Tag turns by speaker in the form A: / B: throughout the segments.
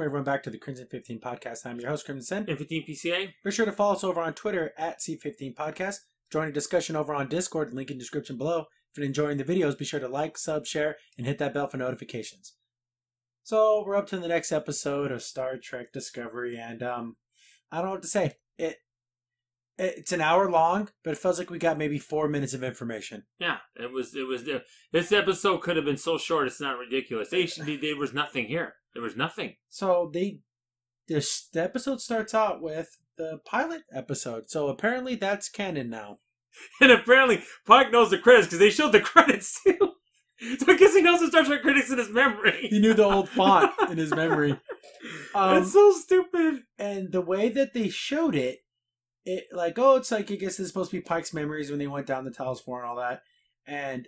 A: everyone back to the Crimson 15 podcast. I'm your host, Crimson Sen.
B: And 15 PCA.
A: Be sure to follow us over on Twitter at C15 Podcast. Join a discussion over on Discord, link in description below. If you're enjoying the videos, be sure to like, sub, share, and hit that bell for notifications. So we're up to the next episode of Star Trek Discovery, and I don't know what to say. It's an hour long, but it feels like we got maybe 4 minutes of information.
B: Yeah, it was. This episode could have been so short. It's not ridiculous. There was nothing here. There was nothing.
A: So the episode starts out with the pilot episode. So apparently that's canon now.
B: And apparently Pike knows the credits because they showed the credits too. So I guess he knows the Star Trek critics in his memory.
A: He knew the old font in his memory.
B: It's so stupid.
A: And the way that they showed it, it's like, I guess it's supposed to be Pike's memories when they went down the Talos 4 and all that. And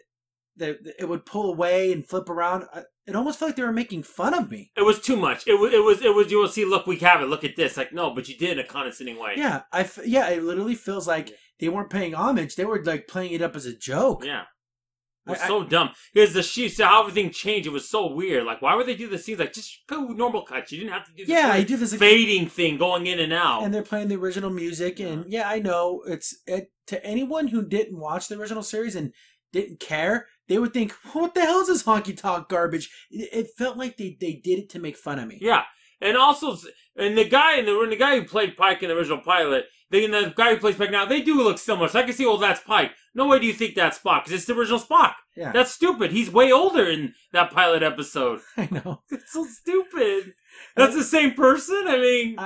A: it would pull away and flip around. It almost felt like they were making fun of me.
B: It was too much. It was. You will see. Look, we have it. Look at this. Like, no, but you did in a condescending way.
A: Yeah, it literally feels like they weren't paying homage. They were like playing it up as a joke.
B: Yeah. It was so dumb. Because how everything changed, it was so weird. Like, why would they do the scenes? Like, just go normal cuts. You didn't have to do this
A: you do this
B: fading thing going in and out.
A: And they're playing the original music. And yeah, I know. To anyone who didn't watch the original series and didn't care, they would think, what the hell is this honky-tonk garbage? It felt like they did it to make fun of me.
B: Yeah. And also, and the guy who played Pike in the original pilot, and the guy who plays Pike now, they do look similar. So I can see, that's Pike. No way do you think that's Spock, because it's the original Spock.
A: Yeah.
B: That's stupid. He's way older in that pilot episode.
A: I know.
B: It's so stupid. That's the same person? I mean...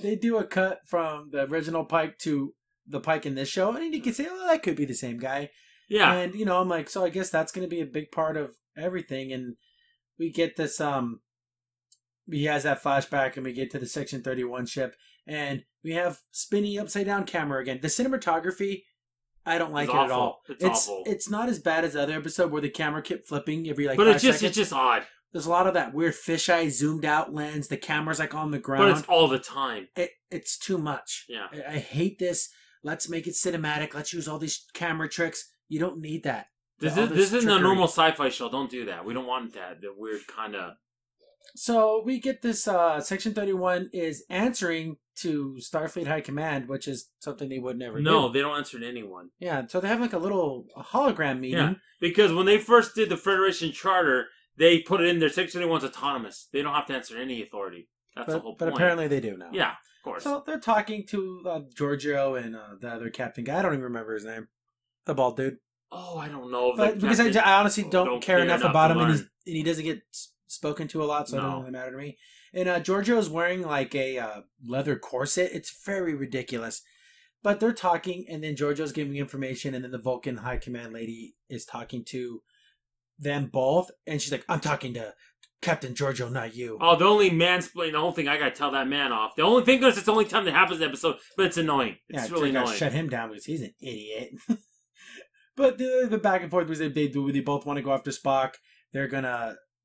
A: They do a cut from the original Pike to the Pike in this show, and you can say, that could be the same guy.
B: Yeah.
A: And, I'm like, so I guess that's going to be a big part of everything. And we get this, he has that flashback, and we get to the Section 31 ship, and we have spinny upside-down camera again. The cinematography, I don't like it at all.
B: It's awful.
A: It's not as bad as the other episode where the camera kept flipping every, 5
B: seconds.
A: But
B: it's just odd.
A: There's a lot of that weird fisheye zoomed-out lens. The camera's, on the ground.
B: But it's all the time.
A: It's too much.
B: Yeah.
A: I hate this. Let's make it cinematic. Let's use all these camera tricks. You don't need that.
B: This isn't a normal sci-fi show. Don't do that. We don't want that. The weird kind of...
A: So we get this, Section 31 is answering to Starfleet High Command, which is something they would never do.
B: No, they don't answer to anyone.
A: Yeah, so they have a little hologram meeting.
B: Yeah, because when they first did the Federation Charter, they put it in there, Section 31's autonomous. They don't have to answer to any authority. That's the whole point.
A: But apparently they do now.
B: Yeah, of course.
A: So they're talking to Giorgio and the other captain guy. I don't even remember his name. The bald dude.
B: Oh, I don't know.
A: Because I honestly don't care enough about him, and he doesn't get spoken to a lot, so it doesn't really matter to me. And Giorgio's wearing a leather corset. It's very ridiculous. But they're talking, and then Giorgio's giving information, and then the Vulcan High Command lady is talking to them both, and she's like, I'm talking to Captain Giorgio, not you.
B: Oh, the only mansplaining, the whole thing, I gotta tell that man off. The only thing is, it's the only time that happens in the episode, but it's annoying. It's really annoying.
A: Shut him down because he's an idiot. But the back and forth was they both want to go after Spock.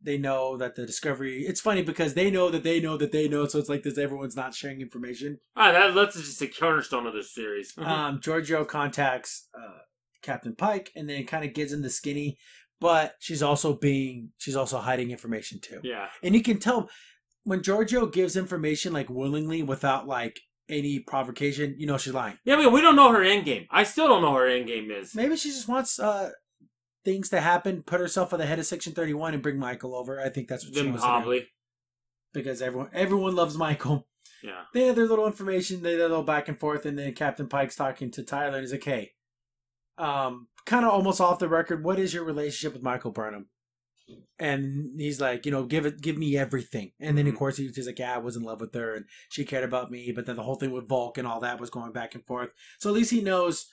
A: They know that the Discovery... It's funny because they know that they know that they know, so it's like this, everyone's not sharing information.
B: That's just a cornerstone of this series.
A: Giorgio contacts Captain Pike, and then kind of gives him the skinny, but she's also hiding information too.
B: Yeah.
A: And you can tell when Giorgio gives information, willingly, without, any provocation, she's lying.
B: Yeah, we don't know her end game. I still don't know what her end game is.
A: Maybe she just wants... things to happen, put herself at the head of Section 31 and bring Michael over. I think that's what she wants to do. Because everyone loves Michael.
B: Yeah.
A: They have their little information, they little back and forth, and then Captain Pike's talking to Tyler, and he's like, hey, kind of almost off the record, what is your relationship with Michael Burnham? And he's like, give me everything. And then, of course, he's like, yeah, I was in love with her, and she cared about me, but then the whole thing with Volk and all that was going back and forth. So at least he knows...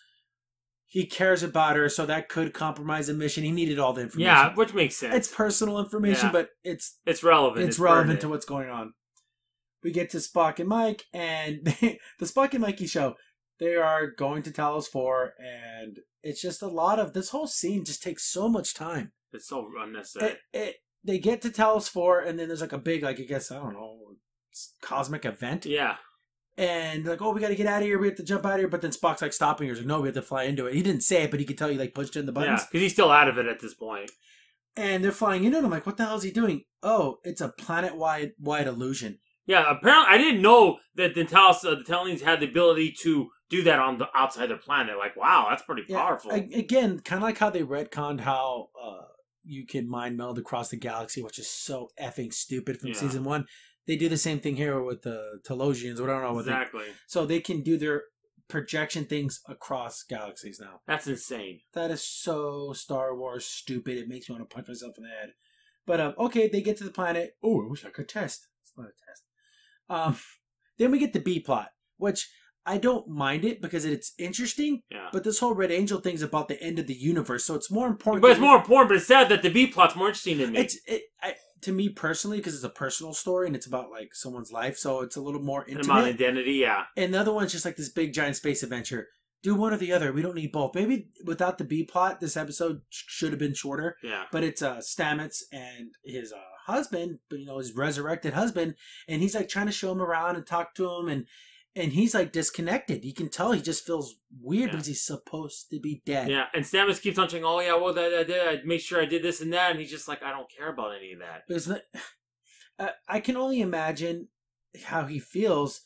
A: He cares about her, so that could compromise the mission. He needed all the information.
B: Yeah, which makes sense.
A: It's personal information, but it's
B: relevant.
A: It's relevant to what's going on. We get to Spock and Mike, and the Spock and Mikey show. They are going to Talos 4, and it's just a lot of... This whole scene just takes so much time.
B: It's so unnecessary.
A: They get to Talos 4, and then there's a big, I guess, I don't know, cosmic event.
B: Yeah.
A: And we got to get out of here. We have to jump out of here. But then Spock's stopping her. He's like, no, we have to fly into it. He didn't say it, but he could tell you pushed in the buttons.
B: Yeah, because he's still out of it at this point.
A: And they're flying into it. I'm like, what the hell is he doing? Oh, it's a planet-wide illusion.
B: Yeah, apparently I didn't know that the Tellings had the ability to do that on the outside their planet. Like, wow, that's pretty powerful.
A: Again, kind of like how they retconned how you can mind meld across the galaxy, which is so effing stupid from season 1. They do the same thing here with the Telosians. I don't know what
B: exactly.
A: So they can do their projection things across galaxies now.
B: That's insane.
A: That is so Star Wars stupid. It makes me want to punch myself in the head. But okay, they get to the planet. Oh, I wish I could test. It's not a test. Then we get the B plot, which I don't mind it because it's interesting.
B: Yeah.
A: But this whole Red Angel thing's about the end of the universe, so it's more important.
B: But it's more important. But it's sad that the B plot's more interesting than me.
A: To me personally, because it's a personal story and it's about like someone's life, so it's a little more intimate.
B: About identity, yeah.
A: And the other one's just like this big giant space adventure. Do one or the other. We don't need both. Maybe without the B plot, this episode should have been shorter.
B: Yeah.
A: But it's Stamets and his husband, his resurrected husband, and he's like trying to show him around and talk to him, and he's like disconnected. You can tell he just feels weird because he's supposed to be dead.
B: Yeah, and Stamets keeps on saying, "Oh yeah, well I made sure I did this and that," and he's just like, "I don't care about any of that."
A: It's not, I can only imagine how he feels.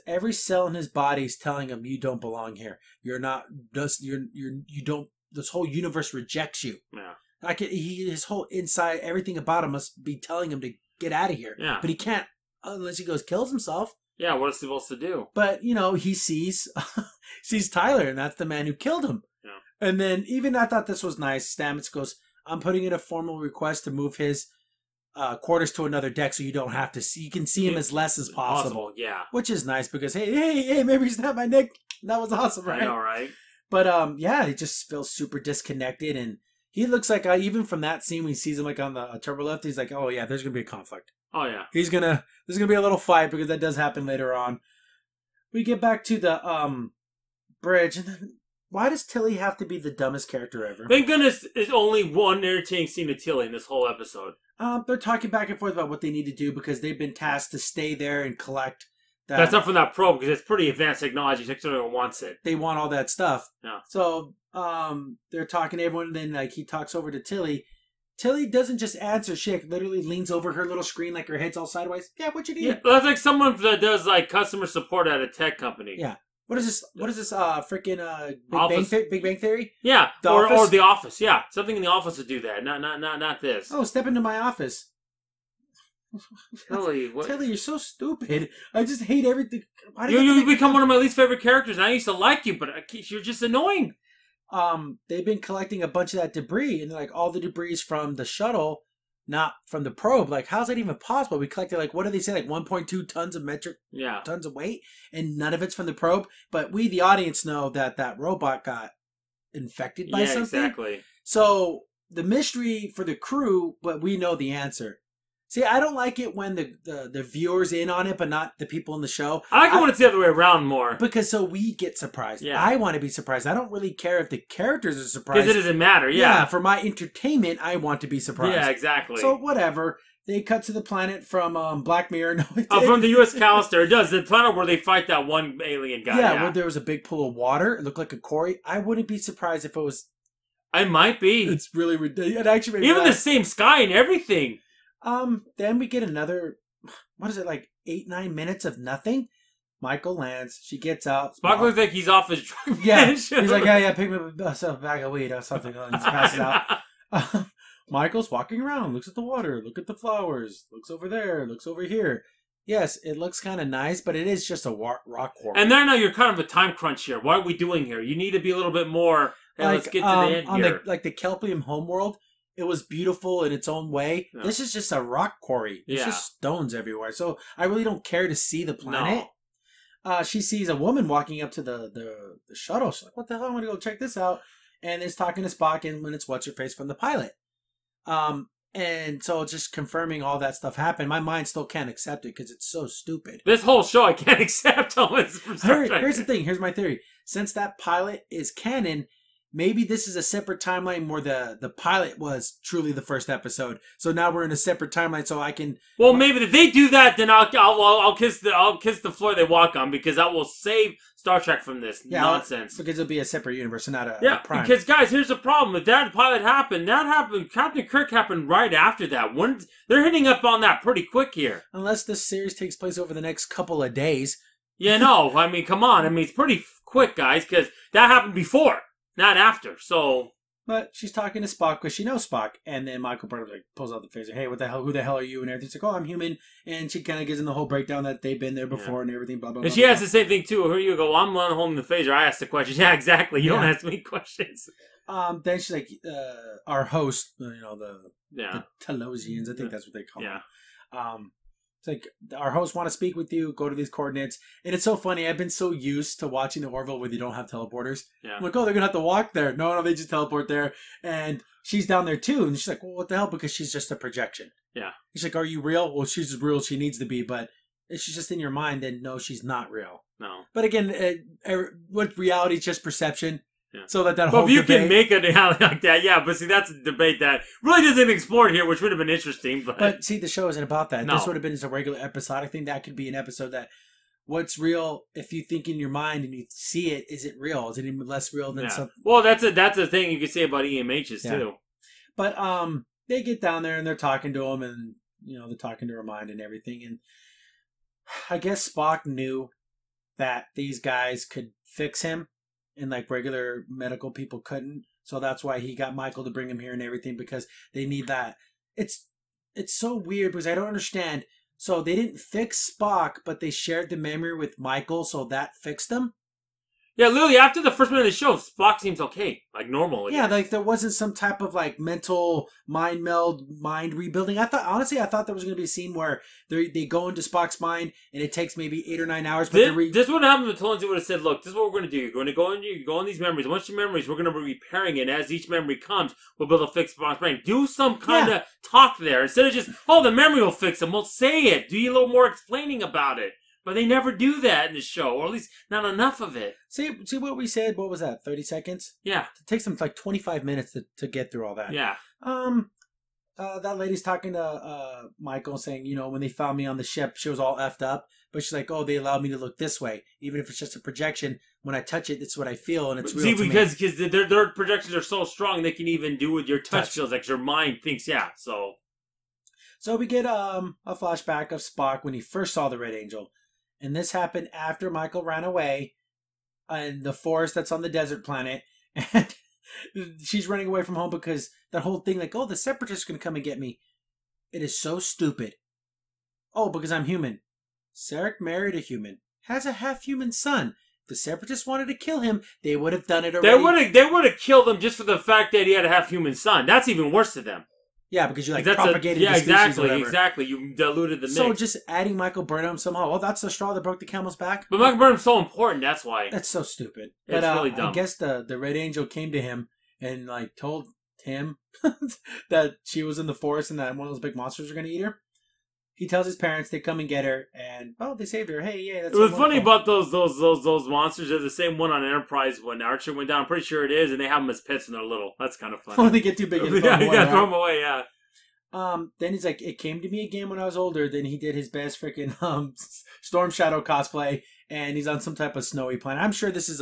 A: Every cell in his body is telling him, "You don't belong here. You're not. You don't. This whole universe rejects you."
B: Yeah.
A: His whole inside, everything about him must be telling him to get out of here.
B: Yeah.
A: But he can't unless he kills himself.
B: Yeah, what is he supposed to do?
A: But he sees Tyler, and that's the man who killed him.
B: Yeah.
A: And then even I thought this was nice. Stamets goes, "I'm putting in a formal request to move his quarters to another deck, so you don't have to see. You can see him as less as possible."
B: Yeah.
A: Which is nice because hey, maybe he's not my neck. That was awesome, right?
B: I know, right?
A: But yeah, he just feels super disconnected, and he looks like even from that scene when he sees him like on the turbo lift, he's like, "Oh yeah, there's gonna be a conflict."
B: Oh yeah.
A: There's gonna be a little fight because that does happen later on. We get back to the bridge, and then why does Tilly have to be the dumbest character ever?
B: Thank goodness there's only one irritating scene of Tilly in this whole episode.
A: They're talking back and forth about what they need to do because they've been tasked to stay there and collect that.
B: That's not from that probe because it's pretty advanced technology. So everyone wants it.
A: They want all that stuff.
B: Yeah.
A: So they're talking to everyone, and then like he talks over to Tilly. Tilly doesn't just answer shit. Literally leans over her little screen like her head's all sideways. Yeah, what you need?
B: Yeah, that's like someone that does like customer support at a tech company.
A: Yeah. What is this? What is this? Freaking Big Bang Theory?
B: Yeah.
A: Or
B: The Office. Yeah. Something in The Office would do that. Not this.
A: Oh, step into my office.
B: Tilly, what?
A: Tilly, you're so stupid. I just hate everything. Why do
B: you become one of my least favorite characters. And I used to like you, but you're just annoying.
A: They've been collecting a bunch of that debris, and like all the debris is from the shuttle, not from the probe. Like, how's that even possible? We collected like, what do they say, like 1.2 tons of tons of weight, and none of it's from the probe. But we, the audience, know that robot got infected by something.
B: Exactly.
A: So the mystery for the crew, but we know the answer. See, I don't like it when the viewers in on it, but not the people in the show.
B: I like it when it's the other way around more.
A: Because so we get surprised.
B: Yeah.
A: I want to be surprised. I don't really care if the characters are surprised.
B: Because it doesn't matter, yeah.
A: For my entertainment, I want to be surprised.
B: Yeah, exactly.
A: So whatever. They cut to the planet from Black Mirror. No,
B: from the U.S. Callister. It does. The planet where they fight that one alien guy.
A: Yeah, where there was a big pool of water. It looked like a quarry. I wouldn't be surprised if it was...
B: I might be.
A: It's really ridiculous. It actually made
B: even the same sky and everything.
A: Then we get another, what is it, like 8-9 minutes of nothing? Michael lands. She gets out.
B: Spock looks like he's off his drug.
A: Yeah. He's like, yeah, pick me up a bag of weed or something. And he passes out. Michael's walking around, looks at the water, look at the flowers, looks over there, looks over here. Yes, it looks kind of nice, but it is just a rock quarry.
B: And there now you're kind of a time crunch here. What are we doing here? You need to be a little bit more, hey, let's get to the end
A: on
B: here.
A: The Kelpium homeworld, it was beautiful in its own way. Yeah. This is just a rock quarry. There's just stones everywhere. So I really don't care to see the planet. No. She sees a woman walking up to the shuttle. She's like, what the hell? I'm going to go check this out. And it's talking to Spock, and when it's what's-her-face from the pilot. And so just confirming all that stuff happened. My mind still can't accept it because it's so stupid.
B: This whole show I can't accept.
A: Here's the thing. Here's my theory. Since that pilot is canon, maybe this is a separate timeline where the pilot was truly the first episode. So now we're in a separate timeline, so I can.
B: Well, maybe if they do that, then I'll kiss the floor they walk on, because that will save Star Trek from this nonsense.
A: Because it'll be a separate universe and not a prime.
B: Because guys, here's the problem. If that pilot happened, Captain Kirk happened right after that. They're hitting up on that pretty quick here.
A: Unless this series takes place over the next couple of days.
B: Yeah, no, I mean, come on. I mean, it's pretty quick, guys, because that happened before, not after. So,
A: but she's talking to Spock because she knows Spock, and then Michael Burnham like pulls out the phaser. Hey, what the hell? Who the hell are you? And everything's like, oh, I'm human. And she kind of gives him the whole breakdown that they've been there before and everything. Blah blah.
B: And she asks the same thing too. Here you go. I'm on holding the phaser. I asked the question. Yeah, exactly. You don't ask me questions.
A: Then she's like, our host, the Telosians, I think that's what they call them. It's like, our hosts want to speak with you, go to these coordinates. And it's so funny. I've been so used to watching the Orville where they don't have teleporters. Yeah. I'm like, oh, they're going to have to walk there. No, they just teleport there. And she's down there too. And she's like, well, what the hell? Because she's just a projection. Yeah. She's like, are you real? Well, she's as real as she needs to be. But if she's just in your mind, then no, she's not real. No. But again, what reality is just perception. Yeah. So that whole
B: if you
A: debate,
B: can make a reality like that, but see, that's a debate that really doesn't explore here, which would have been interesting.
A: But see, the show isn't about that. No. This would have been just a regular episode. I think that could be an episode that what's real, if you think in your mind and you see it, is it real? Is it even less real than something?
B: Well, that's a thing you could say about EMHs too.
A: But they get down there and they're talking to him, and they're talking to her mind and everything. And I guess Spock knew that these guys could fix him. And like regular medical people couldn't, so that's why he got Michael to bring him here and everything, because they need that. It's so weird because I don't understand. So they didn't fix Spock, but they shared the memory with Michael, so that fixed him.
B: Yeah, literally after the first minute of the show, Spock seems okay, like normal again.
A: Yeah, like there wasn't some type of like mental mind meld, mind rebuilding. I thought there was going to be a scene where they go into Spock's mind and it takes maybe 8 or 9 hours. But
B: this would have happened to Tolanzi. Would have said, "Look, this is what we're going to do. You're going to go on these memories. Once your memories, we're going to be repairing it. And as each memory comes, we'll be able to fix Spock's brain. Do some kind of talk there instead of just, oh, the memory will fix him. Well, say it. Do you a little more explaining about it." But they never do that in the show, or at least not enough of it.
A: See what we said? What was that, 30 seconds? Yeah. It takes them like 25 minutes to get through all that. Yeah. That lady's talking to Michael saying, when they found me on the ship, she was all effed up. But she's like, oh, they allowed me to look this way. Even if it's just a projection, when I touch it, it's what I feel, and it's real to
B: because their projections are so strong, they can even do with your touch feels, like your mind thinks,
A: So we get a flashback of Spock when he first saw the Red Angel. And this happened after Michael ran away in the forest that's on the desert planet. And she's running away from home because that whole thing like, oh, the Separatists are going to come and get me. It is so stupid. Oh, because I'm human. Sarek married a human. Has a half-human son. If the Separatists wanted to kill him, they would have done it already.
B: They would have killed him just for the fact that he had a half-human son. That's even worse to them.
A: Yeah, because you propagated the species or whatever.
B: Exactly. You diluted the mix.
A: So just adding Michael Burnham somehow, well, that's the straw that broke the camel's back.
B: But Michael Burnham's so important, that's why.
A: That's so stupid.
B: It's really dumb.
A: I guess the Red Angel came to him and like told him that she was in the forest and that one of those big monsters were going to eat her. He tells his parents, they come and get her, and they saved her. Hey, yeah, that's.
B: It was funny about those monsters. They're the same one on Enterprise when Archer went down. I'm pretty sure it is, and they have them as pets when they're little. That's kind of funny.
A: When they get too big, and
B: throw them away. Yeah.
A: Then he's like, it came to me again when I was older. Then he did his best freaking Storm Shadow cosplay, and he's on some type of snowy planet. I'm sure this is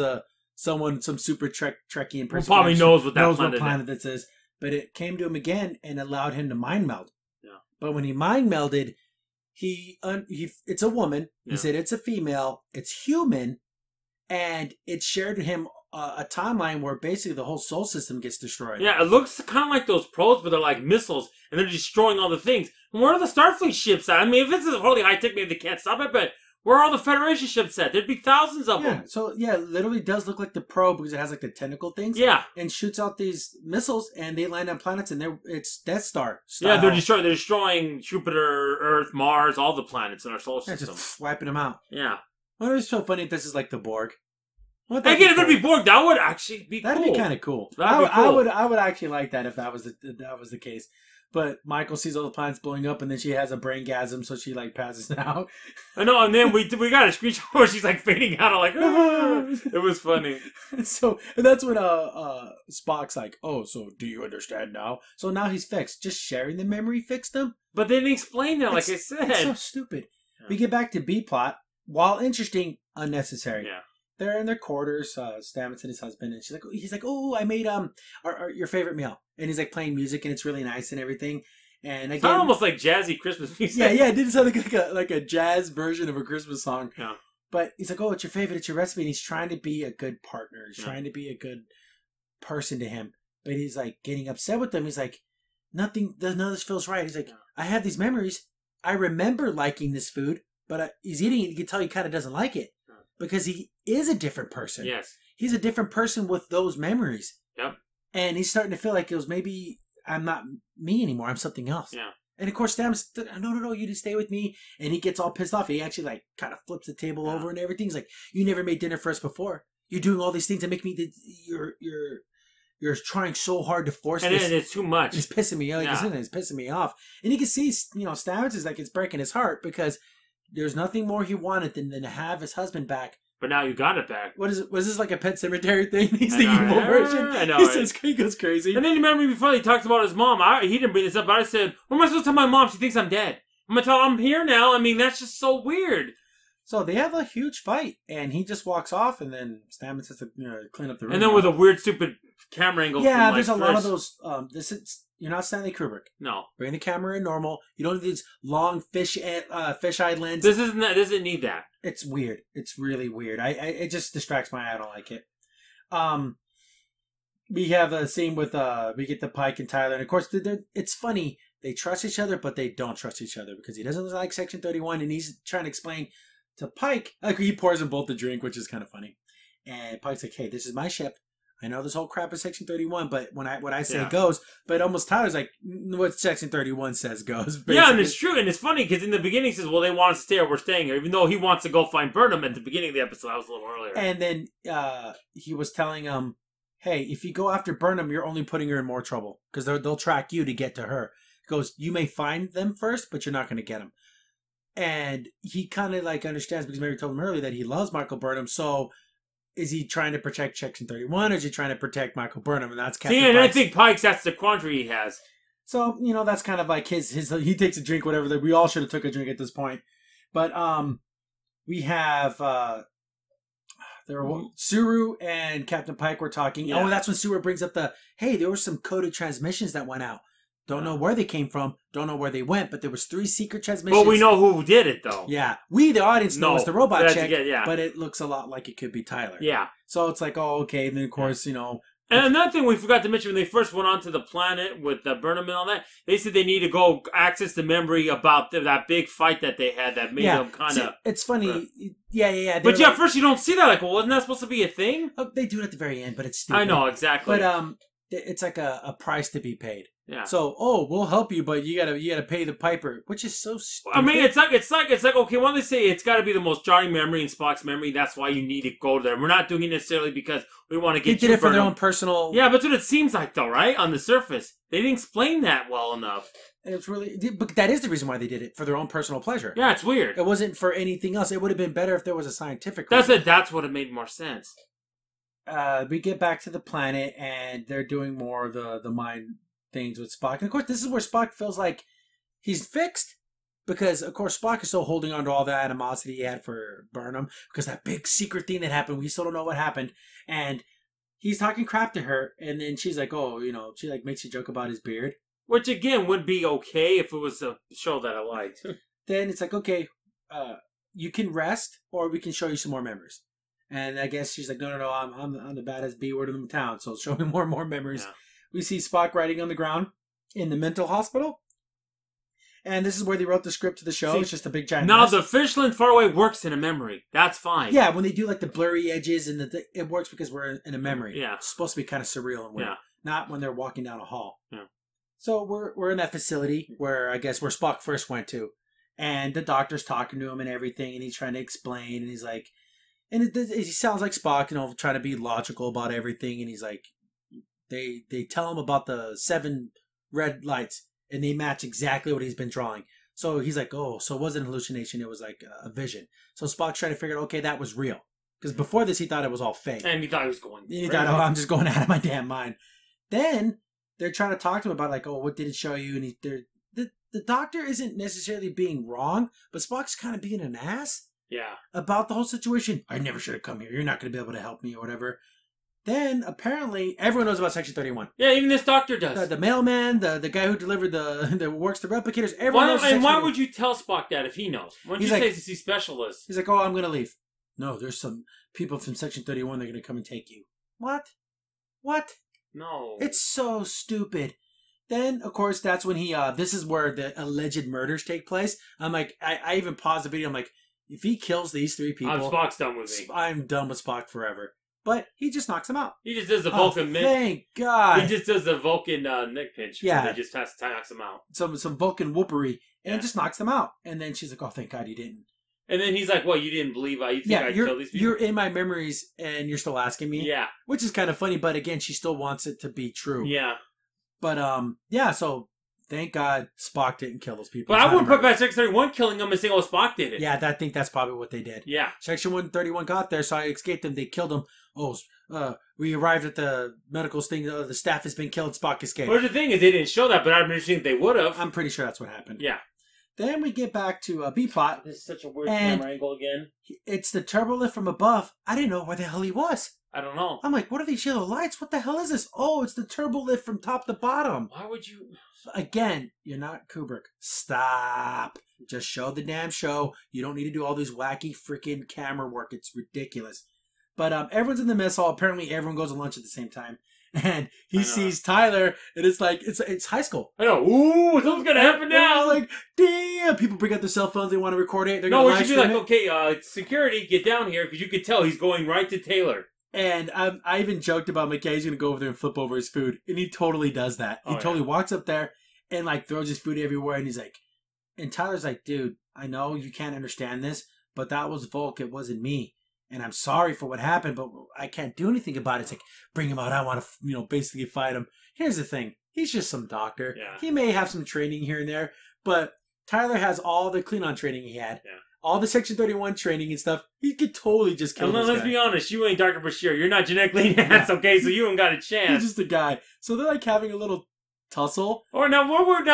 A: some super Trekkian person.
B: Who probably knows what
A: planet this is. But it came to him again and allowed him to mind meld. Yeah. But when he mind melded, it's a woman. Yeah. He said it's a female. It's human, and it shared him a timeline where basically the whole soul system gets destroyed.
B: Yeah, it looks kind of like those probes, but they're like missiles, and they're destroying all the things. And where are the Starfleet ships at? I mean, if this is really high tech, maybe they can't stop it, but where are all the Federation ships at? There'd be thousands of them.
A: So, it literally does look like the probe because it has like the tentacle things. Yeah. And shoots out these missiles, and they land on planets, and it's Death Star style.
B: Yeah, they're destroying Jupiter, Earth, Mars, all the planets in our solar system.
A: Just wiping them out. Yeah. Well, it's so funny if this is like the Borg.
B: Again, if it'd be Borg, that would actually be
A: That'd
B: cool.
A: be kind of cool. I would actually like that if that was the case. But Michael sees all the planets blowing up, and then she has a braingasm, so she like passes out.
B: I know, and then we got a screenshot where she's like fading out. I'm like, ah. It was funny.
A: And that's when Spock's like, "Oh, so do you understand now?" So now he's fixed. Just sharing the memory fixed him.
B: But they didn't explain that, like I said.
A: It's so stupid. Yeah. We get back to B plot. While interesting, unnecessary.
B: Yeah.
A: They're in their quarters, Stamets and his husband, and he's like, "Oh, I made your favorite meal," and he's like playing music, and it's really nice and everything. And again,
B: sound almost like jazzy Christmas music.
A: Yeah, it did sound like a jazz version of a Christmas song.
B: Yeah.
A: But he's like, "Oh, it's your favorite, it's your recipe," and he's trying to be a good partner, he's trying to be a good person to him, but he's like getting upset with them. He's like, none of this feels right. He's like, I have these memories. I remember liking this food, but he's eating it. You can tell he kind of doesn't like it. Because he is a different person.
B: Yes.
A: He's a different person with those memories.
B: Yep.
A: And he's starting to feel like it was maybe I'm not me anymore. I'm something else.
B: Yeah.
A: And of course, Stamets, no, you just stay with me. And he gets all pissed off. He actually like kind of flips the table over and everything. He's like, you never made dinner for us before. You're doing all these things that make me, you're trying so hard to force this.
B: And it's too much.
A: It's pissing me off. It's pissing me off. And you can see, Stamets is like, it's breaking his heart because there's nothing more he wanted than to have his husband back.
B: But now you got it back.
A: What is it? Was this like a Pet Cemetery thing? He's the evil version.
B: I know.
A: He goes crazy.
B: And then you remember before he talks about his mom. He didn't bring this up, but I said, what am I supposed to tell my mom? She thinks I'm dead. I'm going to tell her I'm here now. I mean, that's just so weird.
A: So they have a huge fight, and he just walks off, and then Stamets has to clean up the room.
B: And then with a weird, stupid camera angle.
A: Yeah, there's a lot of those. You're not Stanley Kubrick.
B: No.
A: Bring the camera in normal. You don't need these long fish-eye lenses.
B: Doesn't need that.
A: It's weird. It's really weird. It just distracts my eye. I don't like it. We have a scene with we get the Pike and Tyler, and of course it's funny. They trust each other, but they don't trust each other because he doesn't like Section 31, and he's trying to explain to Pike. Like he pours them both the drink, which is kind of funny. And Pike's like, "Hey, this is my ship. I know this whole crap is Section 31, but what I say goes." But almost Tyler's like, "What Section 31 says goes." Basically.
B: Yeah, and it's true, and it's funny because in the beginning he says, "Well, they want us to stay here. We're staying here," even though he wants to go find Burnham at the beginning of the episode. That was a little earlier.
A: And then he was telling him, "Hey, if you go after Burnham, you're only putting her in more trouble because they'll track you to get to her." He goes, "You may find them first, but you're not going to get them." And he kind of like understands because Mary told him earlier that he loves Michael Burnham. So is he trying to protect Section 31 or is he trying to protect Michael Burnham? And that's Captain
B: and I think Pike's, that's the quandary he has.
A: So, that's kind of like his he takes a drink, whatever. We all should have took a drink at this point. But we have Suru and Captain Pike were talking. Yeah. Oh, that's when Suru brings up hey, there were some coded transmissions that went out. Don't know where they came from. Don't know where they went. But there was 3 secret transmissions.
B: Well, we know who did it, though.
A: Yeah. We, the audience, know it's the robot chick.
B: Yeah.
A: But it looks a lot like it could be Tyler.
B: Yeah.
A: So it's like, oh, okay. And then, of course,
B: And another thing we forgot to mention, when they first went onto the planet with Burnham and all that, they said they need to go access the memory about that big fight that they had that made them kind of...
A: It's funny. Yeah.
B: But at first you don't see that. Like, well, wasn't that supposed to be a thing?
A: Oh, they do it at the very end, but it's stupid.
B: I know, exactly.
A: But it's like a price to be paid.
B: Yeah.
A: So, we'll help you, but you gotta pay the piper, which is so stupid.
B: I mean, it's like okay. When they say it's got to be the most jarring memory in Spock's memory, that's why you need to go there. We're not doing it necessarily because we want to get.
A: They did it for their own personal.
B: Yeah, but that's what it seems like, though, right? On the surface, they didn't explain that well enough.
A: It's really, but that is the reason why they did it, for their own personal pleasure.
B: Yeah, it's weird.
A: It wasn't for anything else. It would have been better if there was a scientific reason.
B: That's what it made more sense.
A: We get back to the planet, and they're doing more of the mind things with Spock. And of course, this is where Spock feels like he's fixed. Because, of course, Spock is still holding on to all the animosity he had for Burnham. Because that big secret thing that happened, we still don't know what happened. And he's talking crap to her. And then she's like, she like makes a joke about his beard.
B: Which, again, would be okay if it was a show that I liked.
A: Then it's like, okay, you can rest, or we can show you some more memories. And I guess she's like, no, I'm the baddest B-word in the town, so show me more and more memories. Yeah. We see Spock writing on the ground in the mental hospital. And this is where they wrote the script to the show. It's just a big giant mess.
B: The Fishland far away works in a memory. That's fine.
A: Yeah, when they do like the blurry edges, and it works because we're in a memory.
B: Yeah.
A: It's supposed to be kind of surreal and weird.
B: Yeah.
A: Not when they're walking down a hall.
B: Yeah.
A: So we're in that facility where I guess where Spock first went to. And the doctor's talking to him and everything, and he's trying to explain, and he's like... And he sounds like Spock, trying to be logical about everything. And he's like, they tell him about the 7 red lights. and they match exactly what he's been drawing. So he's like, oh, so it wasn't an hallucination. It was like a vision. So Spock's trying to figure out, okay, that was real. Because before this, he thought it was all fake.
B: And he thought he was going
A: He thought, oh, I'm just going out of my damn mind. Then they're trying to talk to him about, like, oh, what did it show you? And the doctor isn't necessarily being wrong, but Spock's kind of being an ass.
B: Yeah.
A: About the whole situation. I never should have come here. You're not going to be able to help me or whatever. Then, apparently, everyone knows about Section 31.
B: Yeah, even this doctor does.
A: The mailman, the guy who delivered the works the replicators, everyone knows.
B: And why would you tell Spock that if he knows? Why don't you say he's a specialist?
A: He's like, oh, I'm going to leave. No, there's some people from Section 31 that are going to come and take you. What?
B: No.
A: It's so stupid. Then, of course, that's when he, this is where the alleged murders take place. I'm like, I even paused the video. I'm like, if he kills these 3 people...
B: Spock's done with me.
A: I'm done with Spock forever. But he just knocks them out.
B: He just does the Vulcan...
A: thank God.
B: He just does the Vulcan neck pinch.
A: Yeah.
B: He just knocks them out.
A: Some Vulcan whoopery. And just knocks them out. And then she's like, oh, thank God you didn't.
B: And then he's like, "What? You didn't believe I? You think I killed these people?
A: You're in my memories, and you're still asking me."
B: Yeah,
A: which is kind of funny, but again, she still wants it to be true.
B: Yeah,
A: but yeah. So thank God Spock didn't kill those people.
B: But I wouldn't put back Section 31 killing them and saying, "Oh, Spock did it."
A: Yeah, I think that's probably what they did.
B: Yeah,
A: Section 131 got there, so I escaped them. They killed them. Oh, we arrived at the medical thing. The staff has been killed. Spock escaped.
B: But the thing is, they didn't show that, but I'm interested if they would have.
A: I'm pretty sure that's what happened.
B: Yeah.
A: Then we get back to B-plot.
B: This is such a weird camera angle again.
A: It's the turbo lift from above. I didn't know where the hell he was.
B: I don't know.
A: I'm like, what are these yellow lights? What the hell is this? Oh, it's the turbo lift from top to bottom.
B: Why would you...
A: Again, you're not Kubrick. Stop. Just show the damn show. You don't need to do all this wacky freaking camera work. It's ridiculous. But everyone's in the mess hall. Apparently everyone goes to lunch at the same time. And he sees Tyler, and it's like, it's high school.
B: I know. Ooh, something's going to happen now.
A: Like, damn. People bring out their cell phones. They want to record it. They're
B: no, we should be like, okay, security, get down here, because you could tell he's going right to Taylor.
A: And I even joked about, like, yeah, he's going to go over there and flip over his food. And he totally does that. He totally walks up there and, like, throws his food everywhere. And he's like, and Tyler's like, dude, I know you can't understand this, but that was Volk. It wasn't me. And I'm sorry for what happened, but I can't do anything about it. It's like, bring him out. I want to, basically fight him. Here's the thing. He's just some doctor.
B: Yeah.
A: He may have some training here and there, but Tyler has all the Klingon training he had.
B: Yeah.
A: All the Section 31 training and stuff. He could totally just kill this guy.
B: Let's be honest. You ain't Dr. Bashir. You're not genetically enhanced, okay? So you ain't got a chance.
A: He's just a guy. So they're like having a little tussle.
B: Or now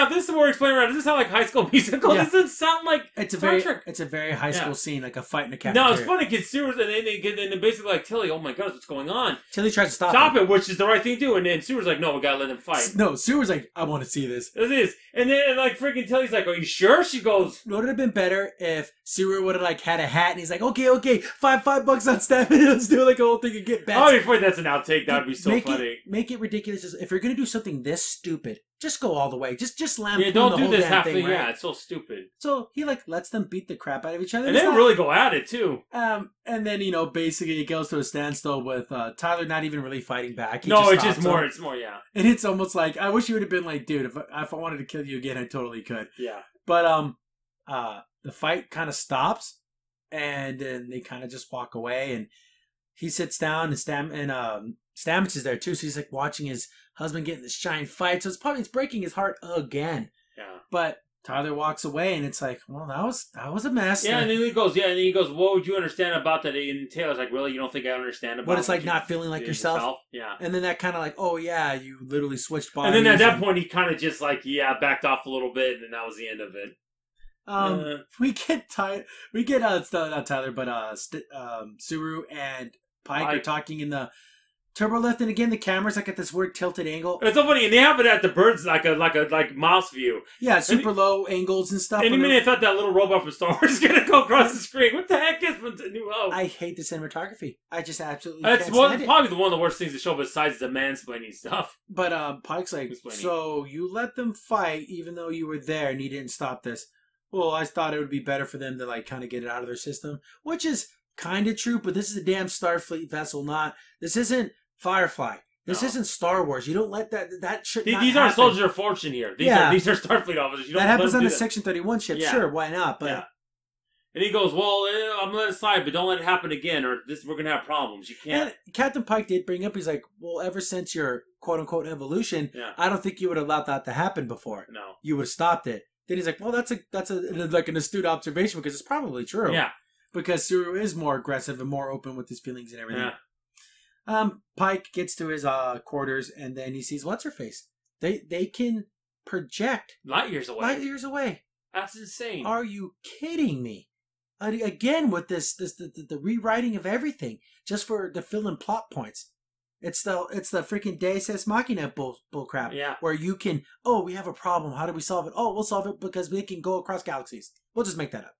B: this is what we're explaining around. Does this sound like High School Musical?
A: Yeah.
B: Does it sound like
A: it's a very high school scene, like a fight in a cafeteria.
B: No, it's funny because Seward's and they basically like Tilly, oh my god, what's going on?
A: Tilly tries to stop
B: it, which is the right thing to do, and then Seward's like, no, we gotta let him fight.
A: No, Seward's like, I want to see this.
B: It is. And then like freaking Tilly's like, are you sure? She goes,
A: it would have been better if Seward would have like had a hat and he's like, okay, $5 on staff and let's do like a whole thing and get bets.
B: Oh, before that's an outtake, that would be so funny.
A: Make it ridiculous. If you're gonna do something this stupid, just go all the way. Just lampoon
B: the whole damn thing. Yeah, don't do this half
A: thing, right?
B: Yeah, it's so stupid.
A: So he like lets them beat the crap out of each other.
B: And they really go at it too.
A: And then basically it goes to a standstill with Tyler not even really fighting back.
B: It's more, yeah.
A: And it's almost like I wish you would have been like, dude, if I wanted to kill you again, I totally could.
B: Yeah.
A: But the fight kind of stops, and then they kind of just walk away, and he sits down, and Stamets is there too, so he's like watching his husband get in this giant fight. So it's breaking his heart again.
B: Yeah.
A: But Tyler walks away, and it's like, well, that was a mess.
B: Yeah, and then he goes, what would you understand about that? And Taylor's like, really, you don't think I understand about?
A: But it's like not feeling like yourself.
B: Yeah.
A: And then that kind of like, oh yeah, you literally switched bodies.
B: And then at that point, he kind of just like, backed off a little bit, and then that was the end of it.
A: We get not Tyler, but Suru and Pike are talking in the turbo lift, and again the camera's like at this weird tilted angle.
B: It's so funny, and they have it at the birds like mouse view.
A: Yeah, super low angles and stuff.
B: And even I thought that little robot from Star Wars was gonna go across the screen. What the heck is with the New Hope?
A: I hate the cinematography. I just absolutely
B: that's
A: can't stand it.
B: Probably one of the worst things to show besides the mansplaining stuff.
A: But Pike's like, so you let them fight even though you were there and you didn't stop this. Well, I thought it would be better for them to like kind of get it out of their system, which is kind of true. But this is a damn Starfleet vessel, this isn't Firefly. This isn't Star Wars. You don't let that shit.
B: These aren't soldiers of fortune here. These are Starfleet officers.
A: That happens on a Section 31 ship. Yeah. Sure, why not? But
B: And he goes, well, I'm going to let it slide, but don't let it happen again, or we're going to have problems. You can't.
A: And Captain Pike did bring up, he's like, well, ever since your quote-unquote evolution, I don't think you would have allowed that to happen before.
B: No.
A: You would have stopped it. Then he's like, well, that's like an astute observation because it's probably true.
B: Yeah.
A: Because Suru is more aggressive and more open with his feelings and everything. Yeah. Pike gets to his quarters, and then he sees what's-her-face. They can project
B: light years away.
A: Light years away.
B: That's insane.
A: Are you kidding me? Again, with the rewriting of everything just to fill in plot points. It's the freaking Deus Ex Machina bull crap.
B: Yeah.
A: Where you can, we have a problem. How do we solve it? Oh, we'll solve it because we can go across galaxies. We'll just make that up.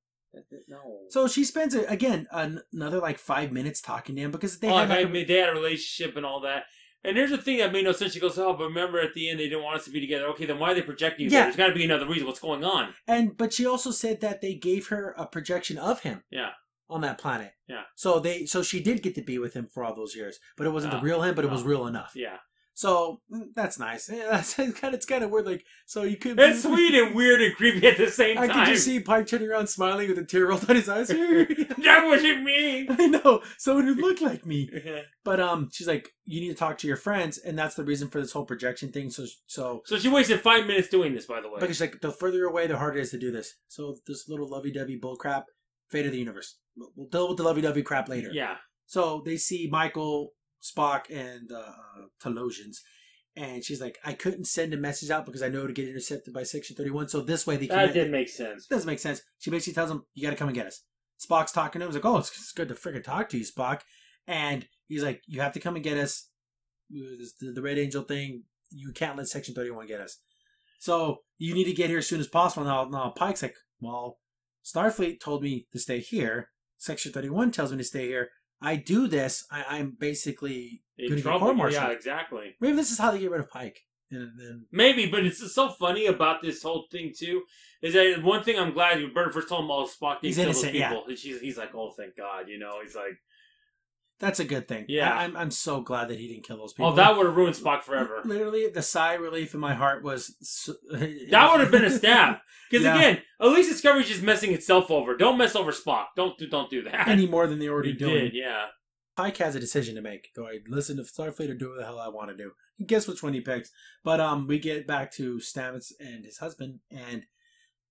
B: No.
A: So she spends again another like 5 minutes talking to him because they had
B: they had a relationship and all that. And there's a thing that made no sense. She goes, but remember at the end they didn't want us to be together. Okay, then why are they projecting you? Yeah. There's got to be another reason. What's going on?
A: But she also said that they gave her a projection of him.
B: Yeah.
A: On that planet.
B: Yeah.
A: So she did get to be with him for all those years, but it wasn't the real him, but it was real enough.
B: Yeah.
A: So that's nice. Yeah, it's kind of weird. Like, so you could.
B: It's sweet and weird and creepy at the same time.
A: I could just see Pike turning around, smiling with a tear rolled down his eyes.
B: That wasn't me.
A: I know someone who looked like me. But she's like, you need to talk to your friends, and that's the reason for this whole projection thing. So
B: she wasted 5 minutes doing this, by the way.
A: Because like the further away, the harder it is to do this. So this little lovey-dovey bullcrap, fate of the universe. We'll deal with the lovey-dovey crap later.
B: Yeah.
A: So they see Michael, Spock, and Talosians. And she's like, I couldn't send a message out because I know it would get intercepted by Section 31. So this way they can...
B: That didn't make sense.
A: Doesn't make sense. She basically tells him, you got to come and get us. Spock's talking to him. He's like, it's good to freaking talk to you, Spock. And he's like, you have to come and get us. The Red Angel thing, you can't let Section 31 get us. So you need to get here as soon as possible. Now Pike's like, well, Starfleet told me to stay here. Section 31 tells me to stay here. I do this, I'm basically going to get court-martialed.
B: Yeah, exactly.
A: Maybe this is how they get rid of Pike.
B: Maybe, but it's so funny about this whole thing, too, is that one thing I'm glad Bernard first told him, Spock didn't kill those people. Yeah. And he's like, oh, thank God, he's like...
A: That's a good thing.
B: Yeah.
A: I'm so glad that he didn't kill those people.
B: Oh, that would have ruined Spock forever.
A: Literally, the sigh of relief in my heart was...
B: that would have been a stab. Because again, at least Discovery's just messing itself over. Don't mess over Spock. Don't do that.
A: Any more than they already did.
B: Yeah.
A: Pike has a decision to make. Do I listen to Starfleet or do what the hell I want to do? Guess which one he picks. But we get back to Stamets and his husband, and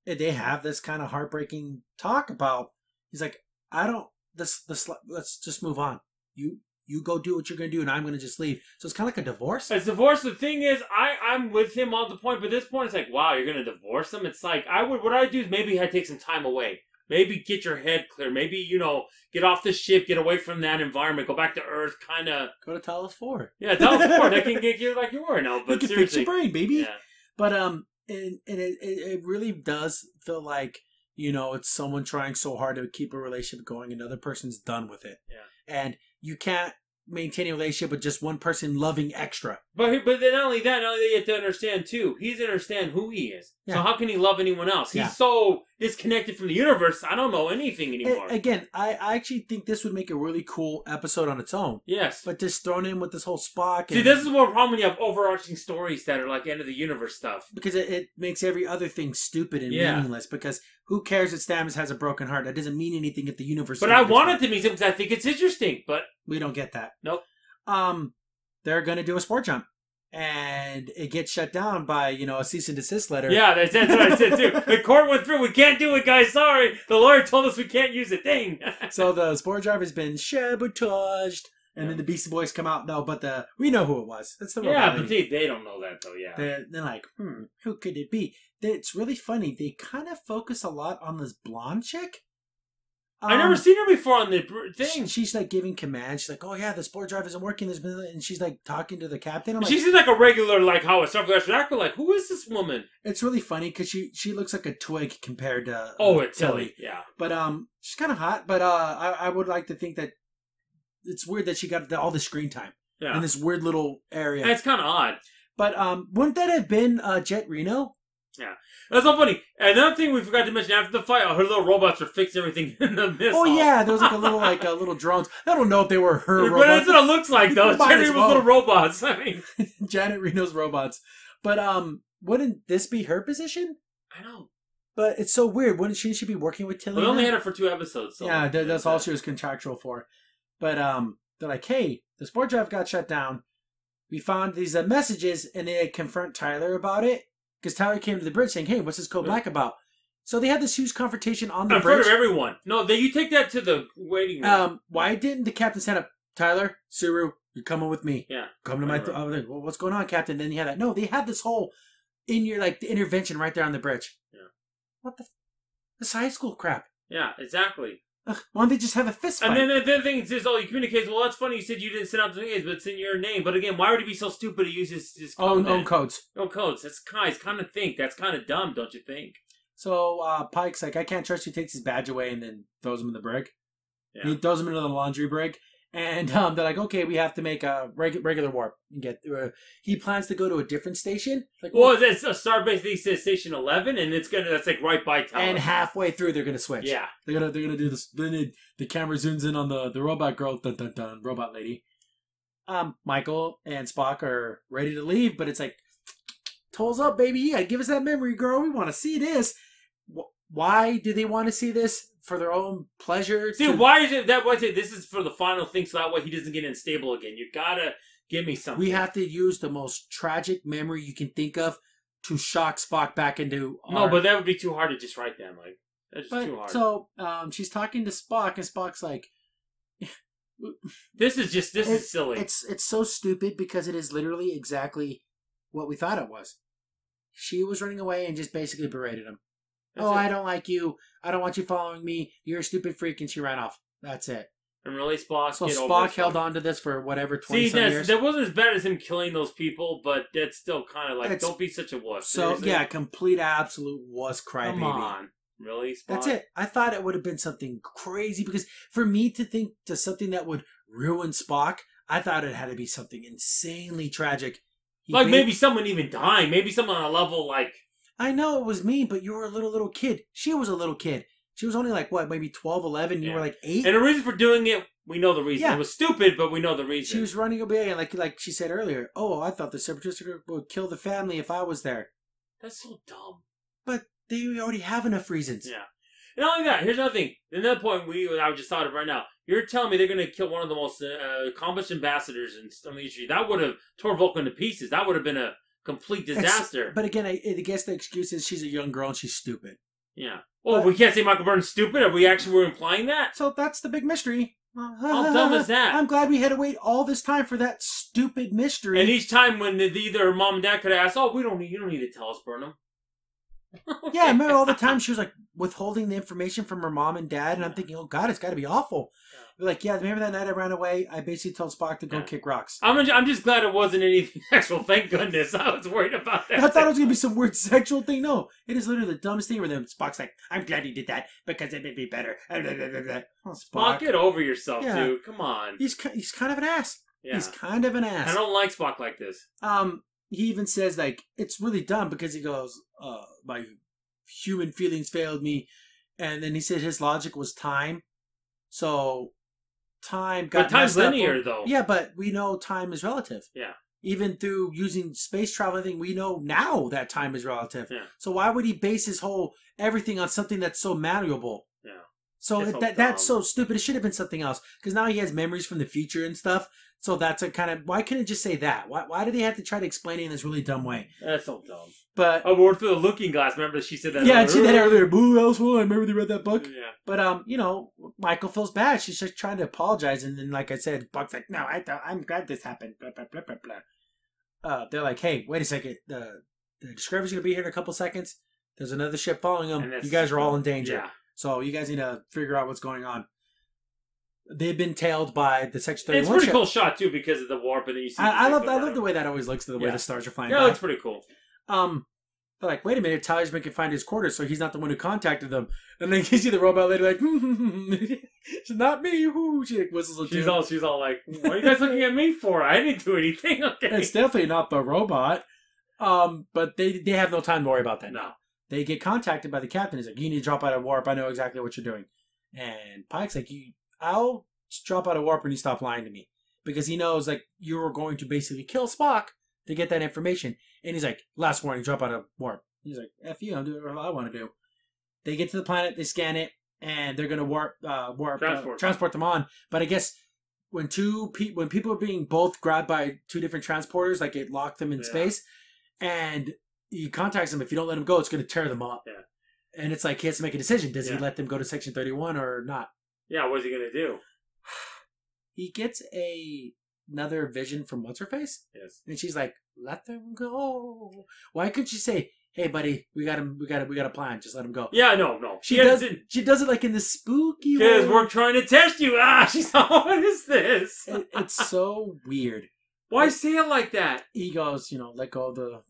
A: they have this kind of heartbreaking talk about... He's like, let's just move on. You go do what you're going to do, and I'm going to just leave. So it's kind of like a divorce.
B: It's divorce. The thing is, I'm with him on the point, but at this point, it's like, wow, you're going to divorce him? It's like, what I'd do is maybe I'd take some time away. Maybe get your head clear. Maybe, get off the ship, get away from that environment, go back to Earth, kind of...
A: Go to Talos 4.
B: Yeah, Talos 4. That can get you like you were now, but
A: you can fix your brain, baby.
B: Yeah.
A: But, and it really does feel like, it's someone trying so hard to keep a relationship going, another person's done with it.
B: Yeah.
A: And you can't maintain a relationship with just one person loving extra.
B: But then not only that, you have to understand too, he doesn't understand who he is. Yeah. So how can he love anyone else? He's so disconnected from the universe, I don't know anything anymore.
A: Again, I actually think this would make a really cool episode on its own.
B: Yes.
A: But just thrown in with this whole Spock.
B: See, this is more problem when you have overarching stories that are like end of the universe stuff.
A: Because it makes every other thing stupid and meaningless. Because who cares if Stamets has a broken heart? That doesn't mean anything if the universe...
B: But I want it to mean something because I think it's interesting, but...
A: We don't get that.
B: Nope.
A: They're going to do a sport jump. And it gets shut down by, a cease and desist letter.
B: Yeah, that's what I said too. The court went through. We can't do it, guys. Sorry. The lawyer told us we can't use it. Dang.
A: So the sport driver's been sabotaged. And then the Beastie Boys come out. No, but we know who it was. It's the
B: robot lady. But they don't know that, though, yeah.
A: They're like, who could it be? It's really funny. They kind of focus a lot on this blonde chick.
B: I've never seen her before on the thing.
A: She's like giving commands. She's like, oh yeah, the sport drive isn't working. And she's like talking to the captain.
B: She seems like a regular, like how a Starfleet should act. But like, who is this woman?
A: It's really funny because she looks like a twig compared to
B: Tilly. Yeah.
A: But she's kind of hot. But I would like to think that it's weird that she got all the screen time in this weird little area.
B: It's kind of odd.
A: But wouldn't that have been Jet Reno?
B: Yeah. That's so funny. Another thing we forgot to mention after the fight, her little robots are fixing everything in the missile.
A: Oh yeah, there was like a little drones. I don't know if they were her robots.
B: But that's what it looks like though. Janet Reno's little robots. I mean,
A: Janet Reno's robots. But wouldn't this be her position?
B: I know.
A: But it's so weird. Shouldn't she be working with Tilly?
B: Well, they only had her for 2 episodes. So
A: yeah, that's all she was contractual for. But they're like, hey, the sport drive got shut down. We found these messages, and they confront Tyler about it. Because Tyler came to the bridge saying, hey, what's this code black about? So they had this huge confrontation on the
B: in
A: bridge.
B: front of everyone. No, you take that to the waiting room.
A: Why didn't the captain stand up? Tyler, Suru, you're coming with me.
B: Yeah.
A: Come to my... I was like, well, what's going on, Captain? Then you had that. No, they had this whole... the intervention right there on the bridge.
B: Yeah.
A: What the... This high school crap.
B: Yeah, exactly.
A: Ugh, why don't they just have a fist fight?
B: And then the thing is, you communicate. Well, that's funny. You said you didn't send out the things, but it's in your name. But again, why would he be so stupid to use his
A: own codes?
B: Own codes. That's kind of think. That's kind of dumb, don't you think?
A: So Pike's like, I can't trust you. Takes his badge away and then throws him in the brig.
B: Yeah.
A: He throws him into the laundry brig. And they're like, okay, we have to make a regular warp. He plans to go to a different station. Like,
B: well, it's a Starbase. They says Station 11, and that's like right by Tower.
A: And halfway through, they're gonna switch.
B: Yeah,
A: they're gonna do this. Then the camera zooms in on the robot girl, dun dun dun, robot lady. Michael and Spock are ready to leave, but it's like, tolls up, baby. You gotta give us that memory, girl. We want to see this. Why do they want to see this? For their own pleasure?
B: Dude, why is it that? This is for the final thing, so that way he doesn't get unstable again. You gotta give me something.
A: We have to use the most tragic memory you can think of to shock Spock back into.
B: No, but that would be too hard to just write down. Like that's just too hard.
A: So she's talking to Spock, and Spock's like,
B: "This is silly.
A: It's so stupid because it is literally exactly what we thought it was." She was running away and just basically berated him. That's I don't like you. I don't want you following me. You're a stupid freak, and she ran off. That's it.
B: And really, Spock.
A: So Spock held on to this for whatever 20 years.
B: That wasn't as bad as him killing those people, but that's still kind of like, don't be such a wuss.
A: So yeah, complete absolute wuss crybaby.
B: Come on, really, Spock?
A: That's it. I thought it would have been something crazy because for me to think to something that would ruin Spock, I thought it had to be something insanely tragic.
B: Maybe someone even dying. Maybe someone on a level like.
A: I know it was me, but you were a little kid. She was a little kid. She was only like, what, maybe 12, 11? You were like 8?
B: And the reason for doing it, we know the reason. Yeah. It was stupid, but we know the reason.
A: She was running away, like she said earlier. Oh, I thought the Separatist would kill the family if I was there.
B: That's so dumb.
A: But they already have enough reasons.
B: Yeah. And not only that, here's another thing. Another point I just thought of right now. You're telling me they're going to kill one of the most accomplished ambassadors in the history. That would have torn Vulcan to pieces. That would have been a complete disaster.
A: But again, I guess the excuse is she's a young girl and she's stupid.
B: Yeah. Well, we can't say Michael Burnham's stupid. Are we actually implying that?
A: So that's the big mystery.
B: How dumb is that?
A: I'm glad we had to wait all this time for that stupid mystery.
B: And each time when either mom and dad could ask, "Oh, you don't need to tell us, Burnham."
A: Yeah, I remember all the time she was like withholding the information from her mom and dad, and I'm thinking, oh God, it's got to be awful. Yeah. Like, yeah, remember that night I ran away? I basically told Spock to go kick rocks.
B: I'm just glad it wasn't anything sexual. Thank goodness. I was worried about that.
A: I thought it was gonna be some weird sexual thing. No, it is literally the dumbest thing. Where then Spock's like, "I'm glad he did that because it made me better."
B: Oh, Spock, get over yourself, dude. Come on.
A: He's kind of an ass. Yeah. He's kind of an ass.
B: I don't like Spock like this.
A: He even says like it's really dumb because he goes, my human feelings failed me, and then he said his logic was time. So time got.
B: But time's linear, though.
A: Yeah, but we know time is relative.
B: Yeah.
A: Even through using space travel thing, we know now that time is relative.
B: Yeah.
A: So why would he base his whole everything on something that's so malleable?
B: Yeah.
A: So that's so stupid. It should have been something else because now he has memories from the future and stuff. So that's a kind of why couldn't it just say that? Why do they have to try to explain it in this really dumb way?
B: That's so dumb.
A: But
B: we're through the looking glass. Remember she said that?
A: Yeah, she said that earlier. Boo, Elsewhere. I remember they read that book.
B: Yeah.
A: But Michael feels bad. She's just trying to apologize, and then like I said, Buck's like, no, I'm glad this happened. Blah blah blah blah blah. They're like, hey, wait a second. The Discovery's gonna be here in a couple seconds. There's another ship following them. You guys are all in danger.
B: Yeah.
A: So you guys need to figure out what's going on. They've been tailed by the Section 31
B: It's a pretty
A: ship.
B: cool shot too because of the warp, and then you see.
A: I love the way that always looks. The way the stars are flying.
B: Yeah, it looks pretty cool.
A: They're like, wait a minute, Tyler's making find his quarters, so he's not the one who contacted them. And then you see the robot lady like, it's not me. She like whistles.
B: She's all like, what are you guys looking at me for? I didn't do anything. Okay,
A: it's definitely not the robot. But they have no time to worry about that.
B: No.
A: They get contacted by the captain. He's like, you need to drop out of warp. I know exactly what you're doing. And Pike's like, I'll drop out of warp when you stop lying to me. Because he knows, like, you were going to basically kill Spock to get that information. And he's like, last warning, drop out of warp. He's like, F you, I'll do whatever I want to do. They get to the planet, they scan it, and they're gonna
B: Transport.
A: transport them on. But I guess when when people are being both grabbed by two different transporters, like it locked them in space, and he contacts them. If you don't let them go, it's gonna tear them up.
B: Yeah.
A: And it's like he has to make a decision. Does he let them go to Section 31 or not?
B: Yeah, what's he gonna do?
A: He gets another vision from what's her face,
B: Yes.
A: and she's like, "Let them go." Why couldn't she say, "Hey, buddy, we got a plan. Just let him go."
B: Yeah, no.
A: She does it like in the spooky way.
B: Because we're trying to test you. She's like, what is this?
A: It's so weird.
B: Why say it like that?
A: He goes, let go of the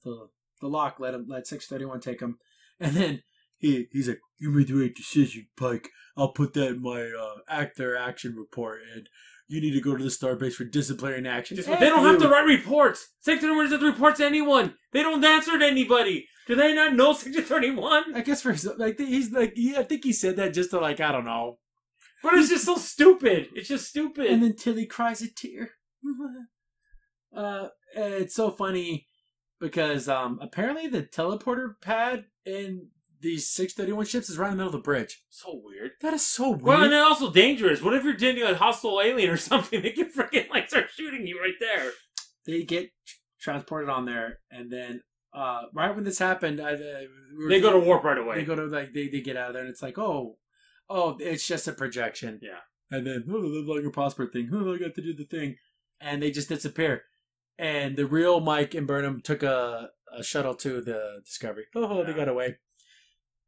A: lock. Let 631 take him, and then he's like, "You made the right decision, Pike. I'll put that in my action report, and you need to go to the starbase for disciplinary action."
B: They don't have to write reports. Section 31 doesn't report to anyone. They don't answer to anybody. Do they not know Section 31?
A: I guess I think he said that just to I don't know.
B: But it's just so stupid. It's just stupid.
A: And then Tilly cries a tear. It's so funny because apparently the teleporter pad in these 631 ships is right in the middle of the bridge.
B: So weird.
A: That is so weird.
B: Well, and they're also dangerous. What if you're dealing with a hostile alien or something? They can freaking start shooting you right there.
A: They get transported on there, and then right when this happened,
B: they go to warp right away.
A: They go to they get out of there, and it's like, oh, it's just a projection.
B: Yeah.
A: And then the live long and prosper thing. I got to do the thing, and they just disappear. And the real Mike and Burnham took a shuttle to the Discovery. They got away.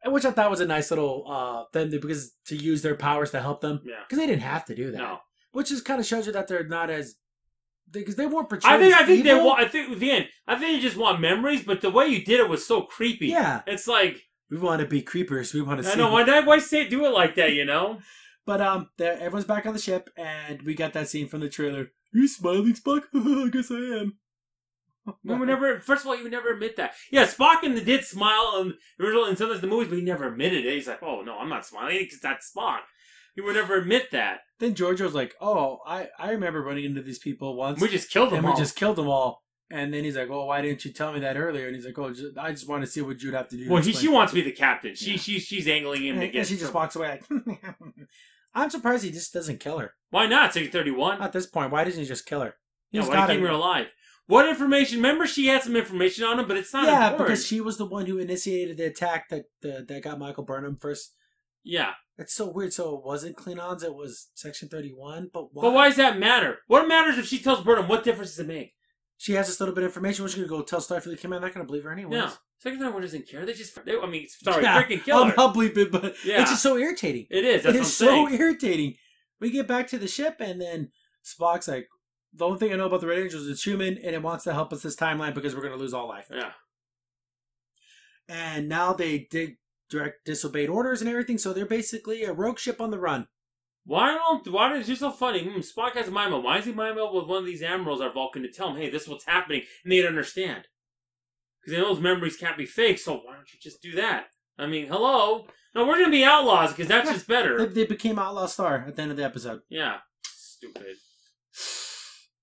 A: Which I thought was a nice little thing because to use their powers to help them.
B: Yeah.
A: Because they didn't have to do that.
B: No.
A: Which just kind of shows you that they're not as because they weren't portrayed.
B: I think they just want memories, but the way you did it was so creepy.
A: Yeah.
B: It's like
A: we want to be creepers. We want to.
B: I know why do it like that,
A: But everyone's back on the ship, and we got that scene from the trailer. Are you smiling, Spock? I guess I am.
B: First of all, you would never admit that. Yeah, Spock did smile in some of the movies, but he never admitted it. He's like, "Oh no, I'm not smiling because that's Spock." He would never admit that.
A: Then Giorgio's like, "Oh, I remember running into these people once.
B: We just killed them
A: all. And then he's like, "Oh, why didn't you tell me that earlier?" And he's like, "Oh, I just want to see what you'd have to do."
B: Well, she wants to be the captain. She's angling him to get.
A: And she just walks away like. I'm surprised he just doesn't kill her.
B: Why not? 631.
A: At this point, why doesn't he just kill her?
B: Why keep her alive? What information? Remember, she had some information on him, but it's not important.
A: Yeah, because she was the one who initiated the attack that got Michael Burnham first.
B: Yeah.
A: It's so weird. So it wasn't Klingons, it was Section 31. But why?
B: But why does that matter? What matters if she tells Burnham? What difference does it make?
A: She has this little bit of information. What's she going to go tell Starfleet? I'm not going to believe her anyways.
B: No. Section 31 doesn't care. Freaking kill her.
A: I'll bleep it, but it's just so irritating.
B: It is. That's
A: it is so irritating. We get back to the ship, and then Spock's like, the only thing I know about the Red Angels is it's human, and it wants to help us this timeline because we're going to lose all life.
B: Yeah.
A: And now they disobeyed orders and everything, so they're basically a rogue ship on the run.
B: Why is it so funny? Spock has a mind meld. Why is he mind meld with one of these admirals or Vulcan to tell him, hey, this is what's happening, and they'd understand? Because they know those memories can't be fake, so why don't you just do that? I mean, hello? No, we're going to be outlaws, because that's just better.
A: They became Outlaw Star at the end of the episode.
B: Yeah. Stupid.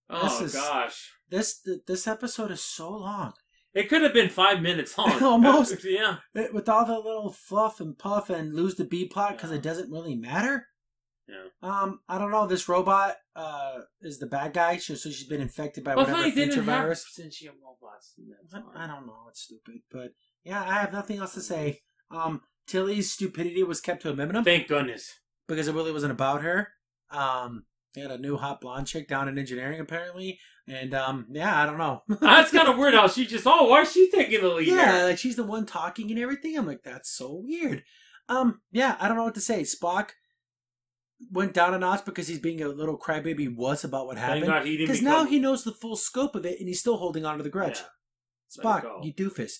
B: Gosh.
A: This episode is so long.
B: It could have been 5 minutes long.
A: Almost.
B: Yeah.
A: With all the little fluff and puff and lose the B plot because it doesn't really matter.
B: Yeah.
A: I don't know. This robot is the bad guy, so she's been infected by whatever future virus.
B: Sentient robots.
A: I don't know. It's stupid, but yeah, I have nothing else to say. Tilly's stupidity was kept to a minimum.
B: Thank goodness,
A: because it really wasn't about her. They had a new hot blonde chick down in engineering apparently, and I don't know.
B: That's kind of weird how she just why is she taking the lead?
A: Yeah, like she's the one talking and everything. I'm like, that's so weird. I don't know what to say. Spock went down a notch because he's being a little crybaby wuss about what happened. Because now he knows the full scope of it, and he's still holding on to the grudge. Yeah. Spock, you doofus.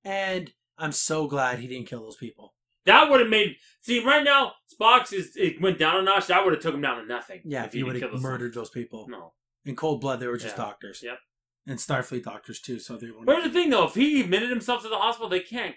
A: And I'm so glad he didn't kill those people.
B: That would have made... See, right now, it went down a notch. That would have took him down to nothing.
A: Yeah, if he would have murdered those people.
B: No.
A: In cold blood, they were just doctors.
B: Yep.
A: And Starfleet doctors, too, so they weren't...
B: But here's the thing, though. If he admitted himself to the hospital, they can't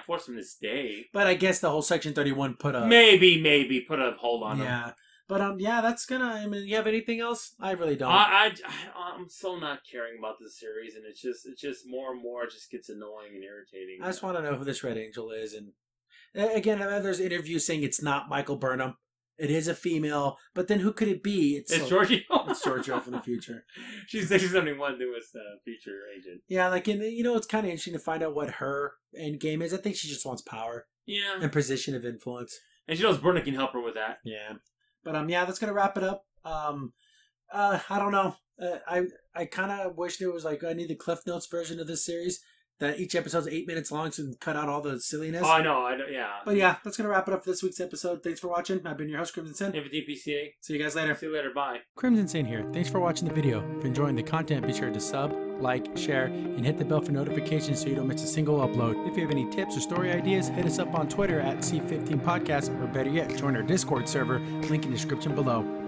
B: force him to stay.
A: But I guess the whole Section 31 put a...
B: Maybe put a hold on him.
A: Yeah. But, that's gonna... I mean, you have anything else? I really don't.
B: I'm so not caring about this series, and it's just more and more, it just gets annoying and irritating.
A: I just want to know who this Red Angel is, and... Again, there's interviews saying it's not Michael Burnham. It is a female, but then who could it be?
B: It's Giorgio.
A: It's Giorgio from the future.
B: She's 71 newest future agent.
A: Yeah, like, and it's kind of interesting to find out what her end game is. I think she just wants power.
B: Yeah.
A: And position of influence.
B: And she knows Burnham can help her with that.
A: Yeah. But yeah, that's gonna wrap it up. I don't know. I kind of wish there was I need the Cliff Notes version of this series. That each episode's 8 minutes long, so we can cut out all the silliness.
B: Oh, I know, yeah.
A: But yeah, that's going to wrap it up for this week's episode. Thanks for watching. I've been your host, Crimson Sin.
B: DPCA.
A: See you guys later.
B: See you later. Bye.
A: Crimson Sin here. Thanks for watching the video. If you're enjoying the content, be sure to sub, like, share, and hit the bell for notifications so you don't miss a single upload. If you have any tips or story ideas, hit us up on Twitter at C15 Podcast, or better yet, join our Discord server, link in the description below.